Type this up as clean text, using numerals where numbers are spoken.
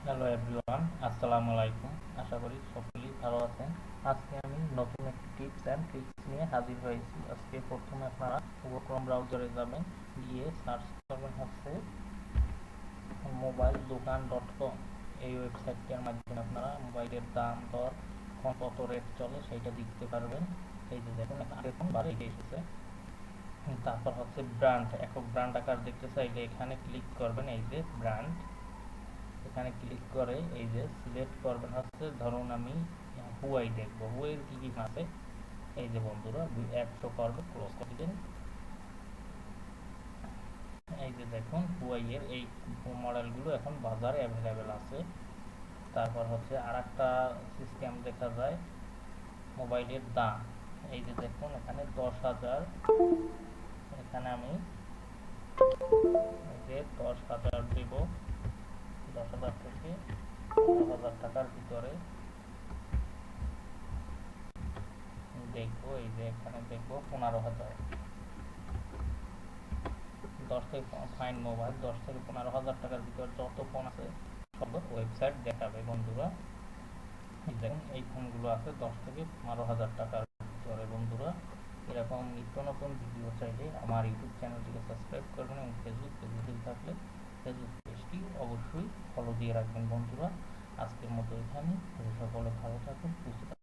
Hello everyone, আসসালামু আলাইকুম। আশা করি সকলেই ভালো আছেন। আজকে আমি নতুন একটি টিপস অ্যান্ড ট্রিক্স নিয়ে হাজির হয়েছি। আজকে প্রথমে আপনারা গুগল ক্রোম ব্রাউজারে যাবেন, গিয়ে সার্চ করবেন হচ্ছে mobiledukandcom। এই ওয়েবসাইটটির মাধ্যমে আপনারা মোবাইলের দাম দর কত রেট চলে সেইটা দেখতে পারবেন। এই যে দেখুন, এখন বারে এসেছে। তারপর হচ্ছে ব্র্যান্ড, একক ব্র্যান্ড আকার দেখতে চাইলে এখানে ক্লিক করবেন। এই যে ব্র্যান্ড, এখানে ক্লিক করে এই যে সিলেক্ট করবেন হচ্ছে, ধরুন আমি হুয়াই দেখবো, হুয়াইয়ের কি কি আছে। এই যে বন্ধুরা, অ্যাড শো করবে, ক্লোজ করে দিবেন। এই যে দেখুন, হুয়াইয়ের এই মডেলগুলো এখন বাজারে অ্যাভেলেবেল আছে। তারপর হচ্ছে আর একটা সিস্টেম দেখা যায় মোবাইলের দাম। এই যে দেখুন, এখানে 10,000, এখানে আমি এই যে 10,000 দেব। 10,000 থেকে 15,000 টাকার ভিতরে দেখবো। এই যে এখানে দেখবো 15,000। 10 থেকে ফাইন মোবাইল 10 থেকে 15,000 টাকার ভিতরে যত ফোন আছে সব ওয়েবসাইট দেখাবে বন্ধুরা। দেখুন, এই ফোনগুলো আছে 10 থেকে 15,000 টাকার ভিতরে বন্ধুরা। এরকম নিত্য নতুন ভিডিও চাইলে আমার ইউটিউব চ্যানেলটিকে সাবস্ক্রাইব করবেন এবং ফেসবুক পেজে থাকলে ফেসবুক পেজটি অবশ্যই ফলো দিয়ে রাখবেন বন্ধুরা। আজকের মতো এখানে সকলে ভালো থাকুন, সুস্থ থাকুন।